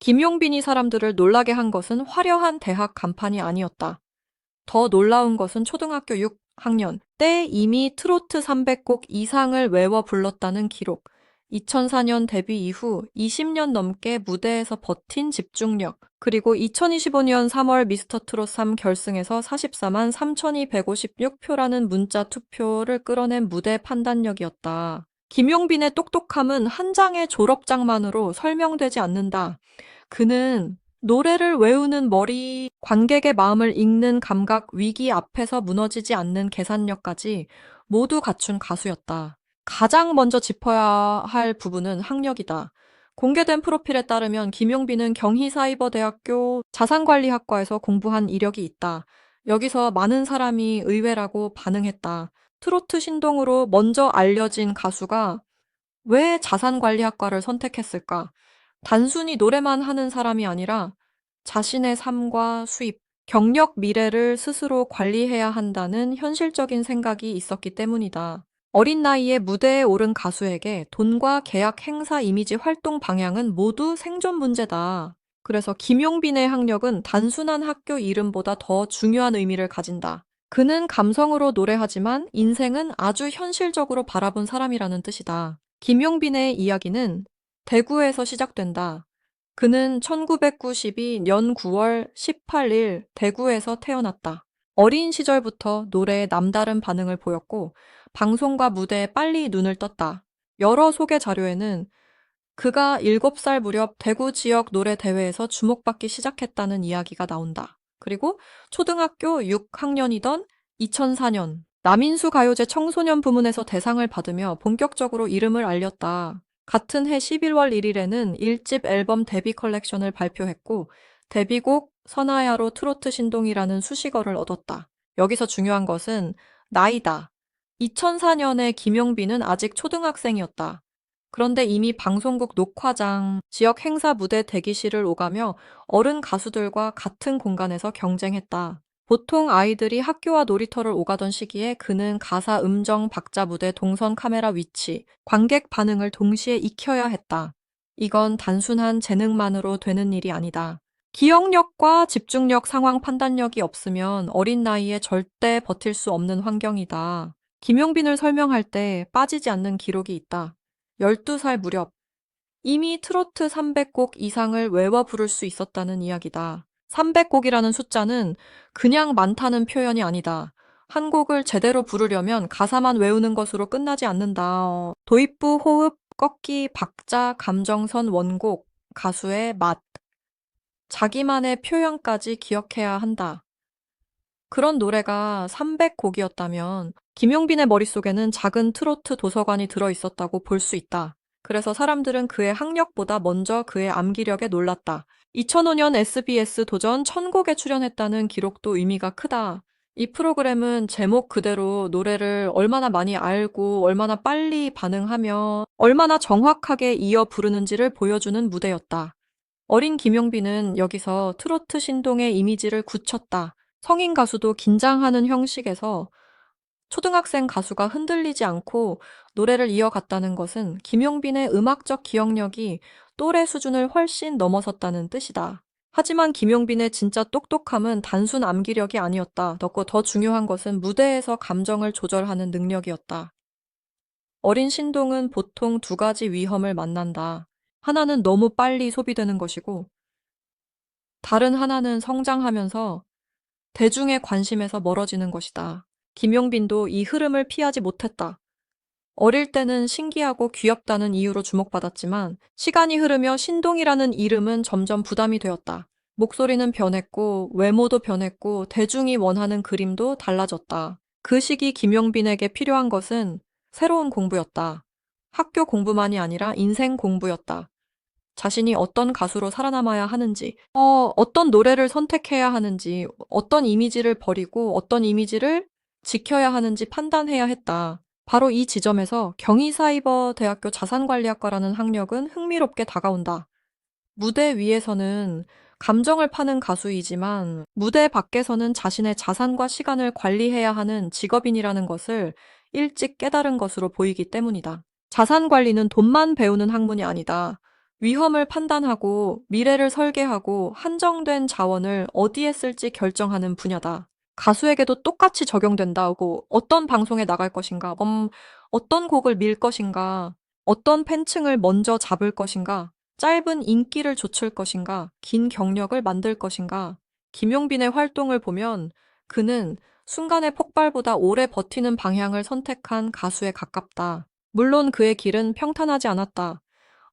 김용빈이 사람들을 놀라게 한 것은 화려한 대학 간판이 아니었다. 더 놀라운 것은 초등학교 6학년 때 이미 트로트 300곡 이상을 외워 불렀다는 기록. 2004년 데뷔 이후 20년 넘게 무대에서 버틴 집중력, 그리고 2025년 3월 미스터 트롯 3 결승에서 44만 3,256표라는 문자 투표를 끌어낸 무대 판단력이었다. 김용빈의 똑똑함은 한 장의 졸업장만으로 설명되지 않는다. 그는 노래를 외우는 머리, 관객의 마음을 읽는 감각, 위기 앞에서 무너지지 않는 계산력까지 모두 갖춘 가수였다. 가장 먼저 짚어야 할 부분은 학력이다. 공개된 프로필에 따르면 김용빈은 경희사이버대학교 자산관리학과에서 공부한 이력이 있다. 여기서 많은 사람이 의외라고 반응했다. 트로트 신동으로 먼저 알려진 가수가 왜 자산관리학과를 선택했을까? 단순히 노래만 하는 사람이 아니라 자신의 삶과 수입, 경력, 미래를 스스로 관리해야 한다는 현실적인 생각이 있었기 때문이다. 어린 나이에 무대에 오른 가수에게 돈과 계약, 행사, 이미지, 활동 방향은 모두 생존 문제다. 그래서 김용빈의 학력은 단순한 학교 이름보다 더 중요한 의미를 가진다. 그는 감성으로 노래하지만 인생은 아주 현실적으로 바라본 사람이라는 뜻이다. 김용빈의 이야기는 대구에서 시작된다. 그는 1992년 9월 18일 대구에서 태어났다. 어린 시절부터 노래에 남다른 반응을 보였고 방송과 무대에 빨리 눈을 떴다. 여러 소개 자료에는 그가 7살 무렵 대구 지역 노래 대회에서 주목받기 시작했다는 이야기가 나온다. 그리고 초등학교 6학년이던 2004년 남인수 가요제 청소년 부문에서 대상을 받으며 본격적으로 이름을 알렸다. 같은 해 11월 1일에는 1집 앨범 데뷔 컬렉션을 발표했고 데뷔곡 선아야로 트로트 신동이라는 수식어를 얻었다. 여기서 중요한 것은 나이다. 2004년에 김용빈은 아직 초등학생이었다. 그런데 이미 방송국 녹화장, 지역 행사 무대 대기실을 오가며 어른 가수들과 같은 공간에서 경쟁했다. 보통 아이들이 학교와 놀이터를 오가던 시기에 그는 가사 음정, 박자 무대, 동선 카메라 위치, 관객 반응을 동시에 익혀야 했다. 이건 단순한 재능만으로 되는 일이 아니다. 기억력과 집중력, 상황 판단력이 없으면 어린 나이에 절대 버틸 수 없는 환경이다. 김용빈을 설명할 때 빠지지 않는 기록이 있다. 12살 무렵 이미 트로트 300곡 이상을 외워 부를 수 있었다는 이야기다. 300곡이라는 숫자는 그냥 많다는 표현이 아니다. 한 곡을 제대로 부르려면 가사만 외우는 것으로 끝나지 않는다. 도입부, 호흡, 꺾기, 박자, 감정선, 원곡, 가수의 맛, 자기만의 표현까지 기억해야 한다. 그런 노래가 300곡이었다면 김용빈의 머릿속에는 작은 트로트 도서관이 들어있었다고 볼 수 있다. 그래서 사람들은 그의 학력보다 먼저 그의 암기력에 놀랐다. 2005년 SBS 도전 1000곡에 출연했다는 기록도 의미가 크다. 이 프로그램은 제목 그대로 노래를 얼마나 많이 알고 얼마나 빨리 반응하며 얼마나 정확하게 이어 부르는지를 보여주는 무대였다. 어린 김용빈은 여기서 트로트 신동의 이미지를 굳혔다. 성인 가수도 긴장하는 형식에서 초등학생 가수가 흔들리지 않고 노래를 이어갔다는 것은 김용빈의 음악적 기억력이 또래 수준을 훨씬 넘어섰다는 뜻이다. 하지만 김용빈의 진짜 똑똑함은 단순 암기력이 아니었다. 더 중요한 것은 무대에서 감정을 조절하는 능력이었다. 어린 신동은 보통 두 가지 위험을 만난다. 하나는 너무 빨리 소비되는 것이고, 다른 하나는 성장하면서 대중의 관심에서 멀어지는 것이다. 김용빈도 이 흐름을 피하지 못했다. 어릴 때는 신기하고 귀엽다는 이유로 주목받았지만 시간이 흐르며 신동이라는 이름은 점점 부담이 되었다. 목소리는 변했고 외모도 변했고 대중이 원하는 그림도 달라졌다. 그 시기 김용빈에게 필요한 것은 새로운 공부였다. 학교 공부만이 아니라 인생 공부였다. 자신이 어떤 가수로 살아남아야 하는지, 어떤 노래를 선택해야 하는지, 어떤 이미지를 버리고 어떤 이미지를 지켜야 하는지 판단해야 했다. 바로 이 지점에서 경희사이버대학교 자산관리학과라는 학력은 흥미롭게 다가온다. 무대 위에서는 감정을 파는 가수이지만 무대 밖에서는 자신의 자산과 시간을 관리해야 하는 직업인이라는 것을 일찍 깨달은 것으로 보이기 때문이다. 자산 관리는 돈만 배우는 학문이 아니다. 위험을 판단하고 미래를 설계하고 한정된 자원을 어디에 쓸지 결정하는 분야다. 가수에게도 똑같이 적용된다고 어떤 방송에 나갈 것인가, 어떤 곡을 밀 것인가, 어떤 팬층을 먼저 잡을 것인가, 짧은 인기를 좇을 것인가, 긴 경력을 만들 것인가. 김용빈의 활동을 보면 그는 순간의 폭발보다 오래 버티는 방향을 선택한 가수에 가깝다. 물론 그의 길은 평탄하지 않았다.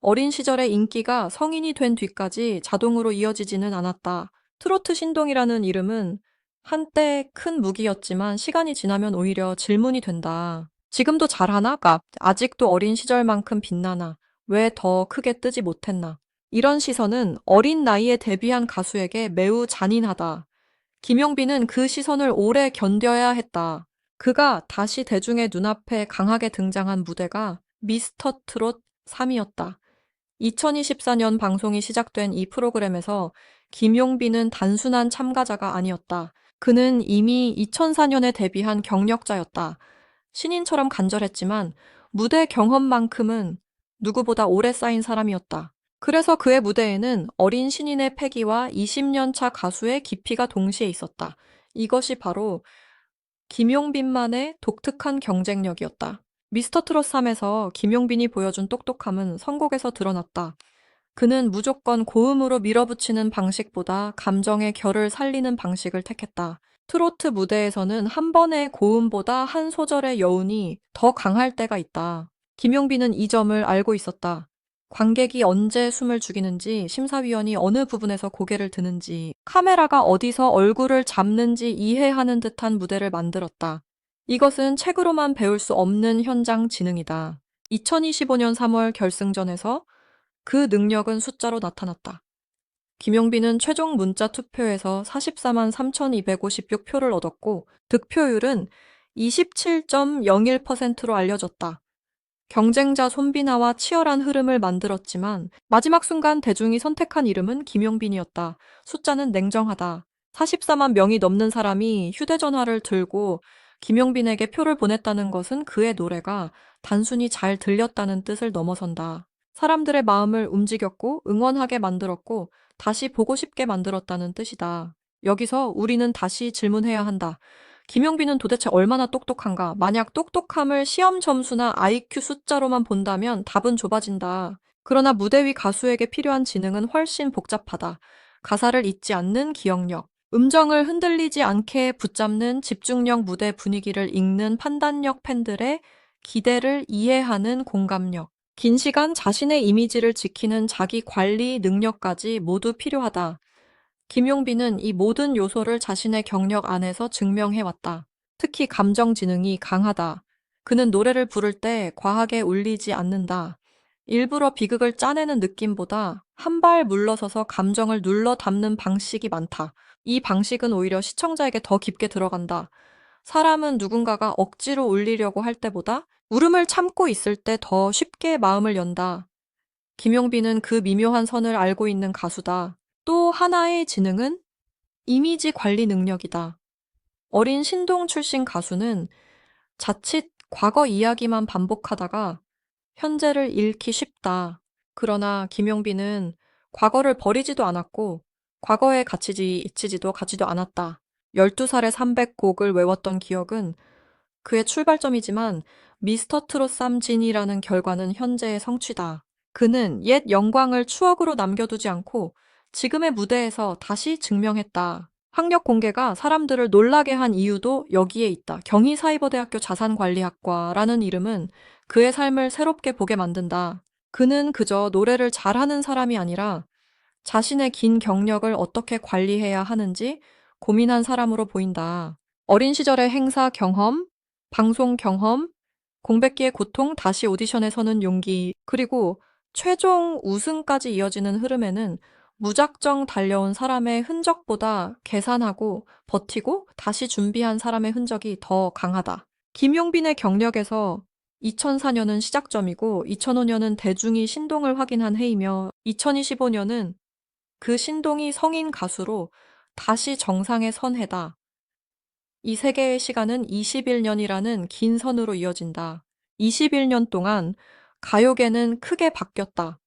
어린 시절의 인기가 성인이 된 뒤까지 자동으로 이어지지는 않았다. 트로트 신동이라는 이름은 한때 큰 무기였지만 시간이 지나면 오히려 질문이 된다. 지금도 잘하나? 아직도 어린 시절만큼 빛나나? 왜 더 크게 뜨지 못했나? 이런 시선은 어린 나이에 데뷔한 가수에게 매우 잔인하다. 김용빈은 그 시선을 오래 견뎌야 했다. 그가 다시 대중의 눈앞에 강하게 등장한 무대가 미스터 트롯 3이었다. 2024년 방송이 시작된 이 프로그램에서 김용빈은 단순한 참가자가 아니었다. 그는 이미 2004년에 데뷔한 경력자였다. 신인처럼 간절했지만 무대 경험만큼은 누구보다 오래 쌓인 사람이었다. 그래서 그의 무대에는 어린 신인의 패기와 20년 차 가수의 깊이가 동시에 있었다. 이것이 바로 김용빈만의 독특한 경쟁력이었다. 미스터 트롯 3에서 김용빈이 보여준 똑똑함은 선곡에서 드러났다. 그는 무조건 고음으로 밀어붙이는 방식보다 감정의 결을 살리는 방식을 택했다. 트로트 무대에서는 한 번의 고음보다 한 소절의 여운이 더 강할 때가 있다. 김용빈은 이 점을 알고 있었다. 관객이 언제 숨을 죽이는지, 심사위원이 어느 부분에서 고개를 드는지, 카메라가 어디서 얼굴을 잡는지 이해하는 듯한 무대를 만들었다. 이것은 책으로만 배울 수 없는 현장 지능이다. 2025년 3월 결승전에서 그 능력은 숫자로 나타났다. 김용빈은 최종 문자 투표에서 44만 3,256표를 얻었고 득표율은 27.01%로 알려졌다. 경쟁자 손비나와 치열한 흐름을 만들었지만 마지막 순간 대중이 선택한 이름은 김용빈이었다. 숫자는 냉정하다. 44만 명이 넘는 사람이 휴대전화를 들고 김용빈에게 표를 보냈다는 것은 그의 노래가 단순히 잘 들렸다는 뜻을 넘어선다. 사람들의 마음을 움직였고 응원하게 만들었고 다시 보고 싶게 만들었다는 뜻이다. 여기서 우리는 다시 질문해야 한다. 김용빈은 도대체 얼마나 똑똑한가? 만약 똑똑함을 시험 점수나 IQ 숫자로만 본다면 답은 좁아진다. 그러나 무대 위 가수에게 필요한 지능은 훨씬 복잡하다. 가사를 잊지 않는 기억력, 음정을 흔들리지 않게 붙잡는 집중력, 무대 분위기를 읽는 판단력, 팬들의 기대를 이해하는 공감력, 긴 시간 자신의 이미지를 지키는 자기 관리 능력까지 모두 필요하다. 김용빈은 이 모든 요소를 자신의 경력 안에서 증명해왔다. 특히 감정 지능이 강하다. 그는 노래를 부를 때 과하게 울리지 않는다. 일부러 비극을 짜내는 느낌보다 한 발 물러서서 감정을 눌러 담는 방식이 많다. 이 방식은 오히려 시청자에게 더 깊게 들어간다. 사람은 누군가가 억지로 울리려고 할 때보다 울음을 참고 있을 때 더 쉽게 마음을 연다. 김용빈은 그 미묘한 선을 알고 있는 가수다. 또 하나의 지능은 이미지 관리 능력이다. 어린 신동 출신 가수는 자칫 과거 이야기만 반복하다가 현재를 잃기 쉽다. 그러나 김용빈은 과거를 버리지도 않았고 과거에 갇히지도 않았다. 12살에 300곡을 외웠던 기억은 그의 출발점이지만 미스터 트롯 쌈진이라는 결과는 현재의 성취다. 그는 옛 영광을 추억으로 남겨두지 않고 지금의 무대에서 다시 증명했다. 학력 공개가 사람들을 놀라게 한 이유도 여기에 있다. 경희사이버대학교 자산관리학과라는 이름은 그의 삶을 새롭게 보게 만든다. 그는 그저 노래를 잘하는 사람이 아니라 자신의 긴 경력을 어떻게 관리해야 하는지 고민한 사람으로 보인다. 어린 시절의 행사 경험, 방송 경험, 공백기의 고통, 다시 오디션에 서는 용기, 그리고 최종 우승까지 이어지는 흐름에는 무작정 달려온 사람의 흔적보다 계산하고 버티고 다시 준비한 사람의 흔적이 더 강하다. 김용빈의 경력에서 2004년은 시작점이고 2005년은 대중이 신동을 확인한 해이며 2025년은 그 신동이 성인 가수로 다시 정상에 선 해다. 이 세 개의 시간은 21년이라는 긴 선으로 이어진다. 21년 동안 가요계는 크게 바뀌었다.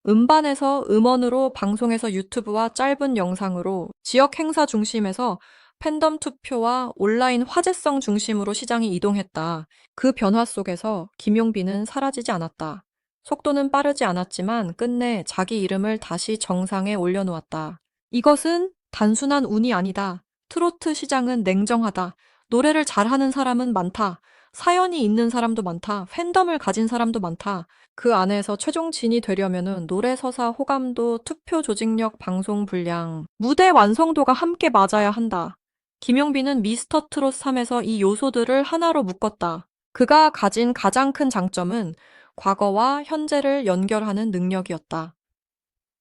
음반에서 음원으로, 방송에서 유튜브와 짧은 영상으로, 지역 행사 중심에서 팬덤 투표와 온라인 화제성 중심으로 시장이 이동했다. 그 변화 속에서 김용빈은 사라지지 않았다. 속도는 빠르지 않았지만 끝내 자기 이름을 다시 정상에 올려놓았다. 이것은 단순한 운이 아니다. 트로트 시장은 냉정하다. 노래를 잘하는 사람은 많다. 사연이 있는 사람도 많다. 팬덤을 가진 사람도 많다. 그 안에서 최종 진이 되려면은 노래 서사, 호감도, 투표 조직력, 방송 분량, 무대 완성도가 함께 맞아야 한다. 김용빈은 미스터 트롯 3에서 이 요소들을 하나로 묶었다. 그가 가진 가장 큰 장점은 과거와 현재를 연결하는 능력이었다.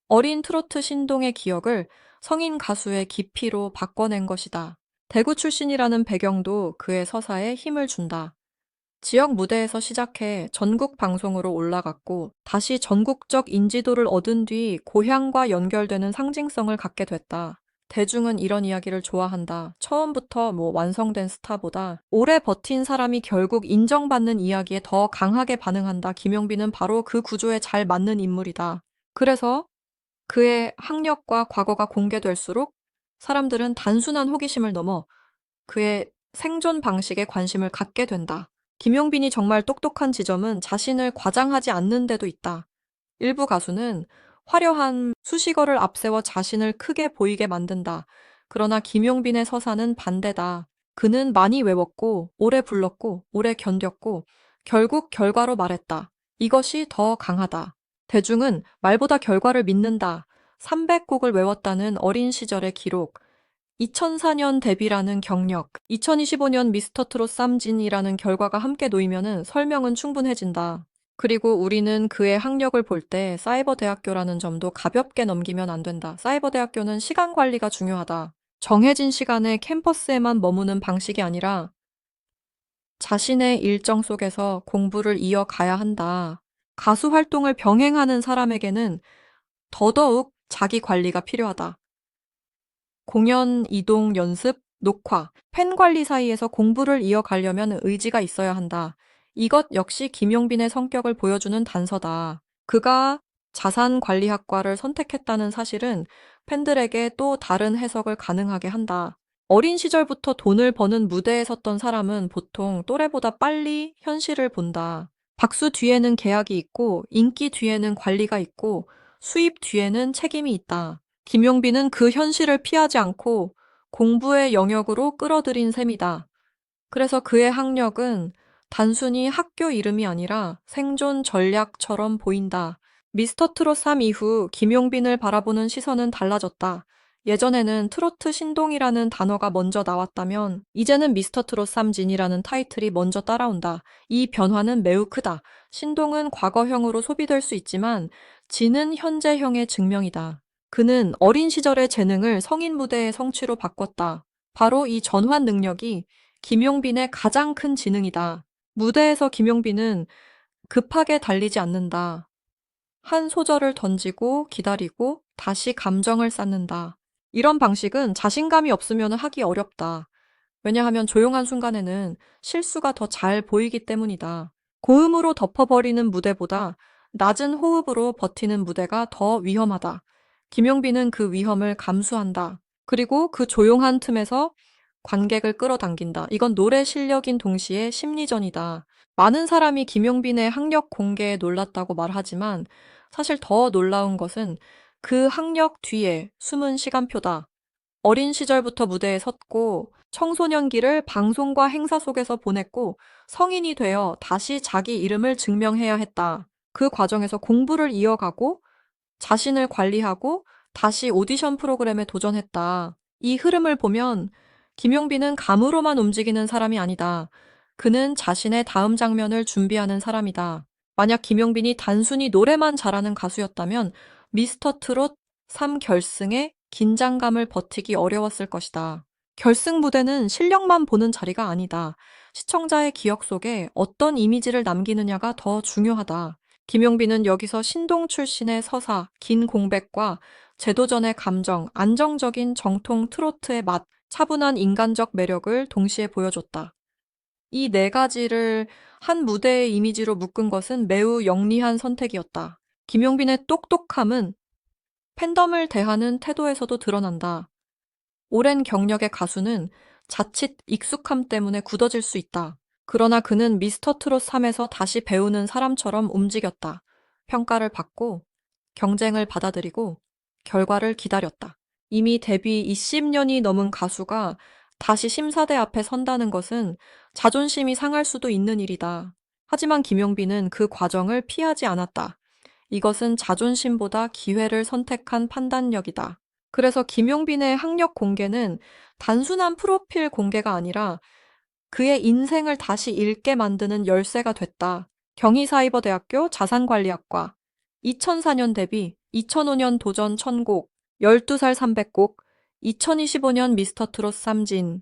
어린 트로트 신동의 기억을 성인 가수의 깊이로 바꿔낸 것이다. 대구 출신이라는 배경도 그의 서사에 힘을 준다. 지역 무대에서 시작해 전국 방송으로 올라갔고 다시 전국적 인지도를 얻은 뒤 고향과 연결되는 상징성을 갖게 됐다. 대중은 이런 이야기를 좋아한다. 처음부터 완성된 스타보다 오래 버틴 사람이 결국 인정받는 이야기에 더 강하게 반응한다. 김용빈은 바로 그 구조에 잘 맞는 인물이다. 그래서 그의 학력과 과거가 공개될수록 사람들은 단순한 호기심을 넘어 그의 생존 방식에 관심을 갖게 된다. 김용빈이 정말 똑똑한 지점은 자신을 과장하지 않는 데도 있다. 일부 가수는 화려한 수식어를 앞세워 자신을 크게 보이게 만든다. 그러나 김용빈의 서사는 반대다. 그는 많이 외웠고, 오래 불렀고, 오래 견뎠고, 결국 결과로 말했다. 이것이 더 강하다. 대중은 말보다 결과를 믿는다. 300곡을 외웠다는 어린 시절의 기록, 2004년 데뷔라는 경력, 2025년 미스터 트롯 쌈진이라는 결과가 함께 놓이면은 설명은 충분해진다. 그리고 우리는 그의 학력을 볼 때 사이버 대학교라는 점도 가볍게 넘기면 안 된다. 사이버 대학교는 시간 관리가 중요하다. 정해진 시간에 캠퍼스에만 머무는 방식이 아니라 자신의 일정 속에서 공부를 이어가야 한다. 가수 활동을 병행하는 사람에게는 더더욱 자기 관리가 필요하다. 공연, 이동, 연습, 녹화, 팬 관리 사이에서 공부를 이어가려면 의지가 있어야 한다. 이것 역시 김용빈의 성격을 보여주는 단서다. 그가 자산관리학과를 선택했다는 사실은 팬들에게 또 다른 해석을 가능하게 한다. 어린 시절부터 돈을 버는 무대에 섰던 사람은 보통 또래보다 빨리 현실을 본다. 박수 뒤에는 계약이 있고, 인기 뒤에는 관리가 있고, 수입 뒤에는 책임이 있다. 김용빈은 그 현실을 피하지 않고 공부의 영역으로 끌어들인 셈이다. 그래서 그의 학력은 단순히 학교 이름이 아니라 생존 전략처럼 보인다. 미스터 트롯 3 이후 김용빈을 바라보는 시선은 달라졌다. 예전에는 트로트 신동이라는 단어가 먼저 나왔다면 이제는 미스터 트롯 3진이라는 타이틀이 먼저 따라온다. 이 변화는 매우 크다. 신동은 과거형으로 소비될 수 있지만 진은 현재형의 증명이다. 그는 어린 시절의 재능을 성인 무대의 성취로 바꿨다. 바로 이 전환 능력이 김용빈의 가장 큰 지능이다. 무대에서 김용빈은 급하게 달리지 않는다. 한 소절을 던지고 기다리고 다시 감정을 쌓는다. 이런 방식은 자신감이 없으면 하기 어렵다. 왜냐하면 조용한 순간에는 실수가 더 잘 보이기 때문이다. 고음으로 덮어버리는 무대보다 낮은 호흡으로 버티는 무대가 더 위험하다. 김용빈은 그 위험을 감수한다. 그리고 그 조용한 틈에서 관객을 끌어당긴다. 이건 노래 실력인 동시에 심리전이다. 많은 사람이 김용빈의 학력 공개에 놀랐다고 말하지만 사실 더 놀라운 것은 그 학력 뒤에 숨은 시간표다. 어린 시절부터 무대에 섰고 청소년기를 방송과 행사 속에서 보냈고 성인이 되어 다시 자기 이름을 증명해야 했다. 그 과정에서 공부를 이어가고 자신을 관리하고 다시 오디션 프로그램에 도전했다. 이 흐름을 보면 김용빈은 감으로만 움직이는 사람이 아니다. 그는 자신의 다음 장면을 준비하는 사람이다. 만약 김용빈이 단순히 노래만 잘하는 가수였다면 미스터 트롯 3 결승에 긴장감을 버티기 어려웠을 것이다. 결승 무대는 실력만 보는 자리가 아니다. 시청자의 기억 속에 어떤 이미지를 남기느냐가 더 중요하다. 김용빈은 여기서 신동 출신의 서사, 긴 공백과 재도전의 감정, 안정적인 정통 트로트의 맛, 차분한 인간적 매력을 동시에 보여줬다. 이 네 가지를 한 무대의 이미지로 묶은 것은 매우 영리한 선택이었다. 김용빈의 똑똑함은 팬덤을 대하는 태도에서도 드러난다. 오랜 경력의 가수는 자칫 익숙함 때문에 굳어질 수 있다. 그러나 그는 미스터 트롯 3에서 다시 배우는 사람처럼 움직였다. 평가를 받고, 경쟁을 받아들이고, 결과를 기다렸다. 이미 데뷔 20년이 넘은 가수가 다시 심사대 앞에 선다는 것은 자존심이 상할 수도 있는 일이다. 하지만 김용빈은 그 과정을 피하지 않았다. 이것은 자존심보다 기회를 선택한 판단력이다. 그래서 김용빈의 학력 공개는 단순한 프로필 공개가 아니라 그의 인생을 다시 읽게 만드는 열쇠가 됐다. 경희사이버대학교 자산관리학과 2004년 데뷔, 2005년 도전 1000곡, 12살 300곡, 2025년 미스터트롯 3진,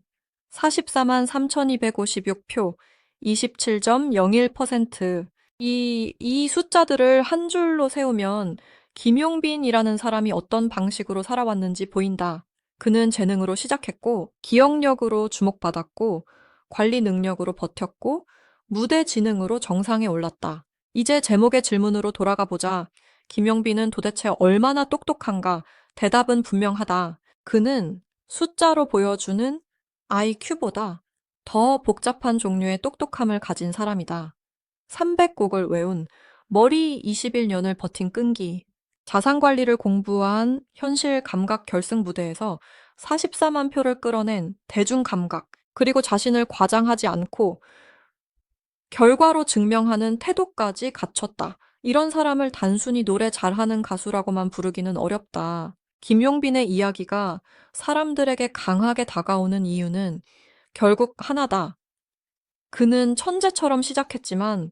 44만 3256표, 27.01%. 이 숫자들을 한 줄로 세우면 김용빈이라는 사람이 어떤 방식으로 살아왔는지 보인다. 그는 재능으로 시작했고, 기억력으로 주목받았고, 관리 능력으로 버텼고, 무대 지능으로 정상에 올랐다. 이제 제목의 질문으로 돌아가 보자. 김용빈은 도대체 얼마나 똑똑한가? 대답은 분명하다. 그는 숫자로 보여주는 IQ보다 더 복잡한 종류의 똑똑함을 가진 사람이다. 300곡을 외운 머리 21년을 버틴 끈기, 자산관리를 공부한 현실 감각 결승 무대에서 44만 표를 끌어낸 대중 감각, 그리고 자신을 과장하지 않고 결과로 증명하는 태도까지 갖췄다. 이런 사람을 단순히 노래 잘하는 가수라고만 부르기는 어렵다. 김용빈의 이야기가 사람들에게 강하게 다가오는 이유는 결국 하나다. 그는 천재처럼 시작했지만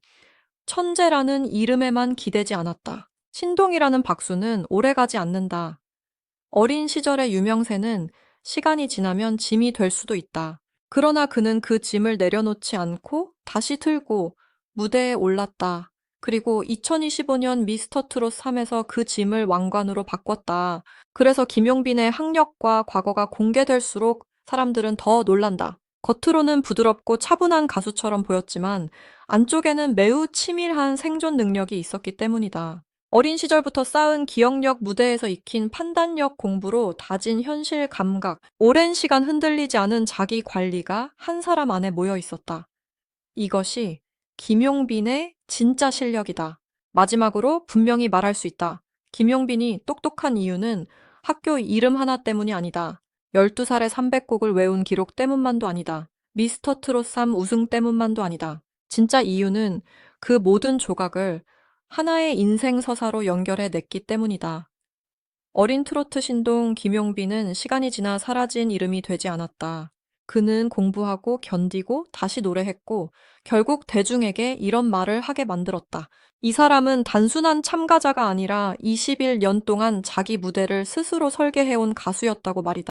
천재라는 이름에만 기대지 않았다. 신동이라는 박수는 오래가지 않는다. 어린 시절의 유명세는 시간이 지나면 짐이 될 수도 있다. 그러나 그는 그 짐을 내려놓지 않고 다시 들고 무대에 올랐다. 그리고 2025년 미스터 트롯 3에서 그 짐을 왕관으로 바꿨다. 그래서 김용빈의 학력과 과거가 공개될수록 사람들은 더 놀란다. 겉으로는 부드럽고 차분한 가수처럼 보였지만 안쪽에는 매우 치밀한 생존 능력이 있었기 때문이다. 어린 시절부터 쌓은 기억력, 무대에서 익힌 판단력 공부로 다진 현실 감각, 오랜 시간 흔들리지 않은 자기 관리가 한 사람 안에 모여 있었다. 이것이 김용빈의 진짜 실력이다. 마지막으로 분명히 말할 수 있다. 김용빈이 똑똑한 이유는 학교 이름 하나 때문이 아니다. 12살에 300곡을 외운 기록 때문만도 아니다. 미스터 트롯 3 우승 때문만도 아니다. 진짜 이유는 그 모든 조각을 하나의 인생 서사로 연결해 냈기 때문이다. 어린 트로트 신동 김용빈은 시간이 지나 사라진 이름이 되지 않았다. 그는 공부하고 견디고 다시 노래했고 결국 대중에게 이런 말을 하게 만들었다. 이 사람은 단순한 참가자가 아니라 21년 동안 자기 무대를 스스로 설계해온 가수였다고 말이다.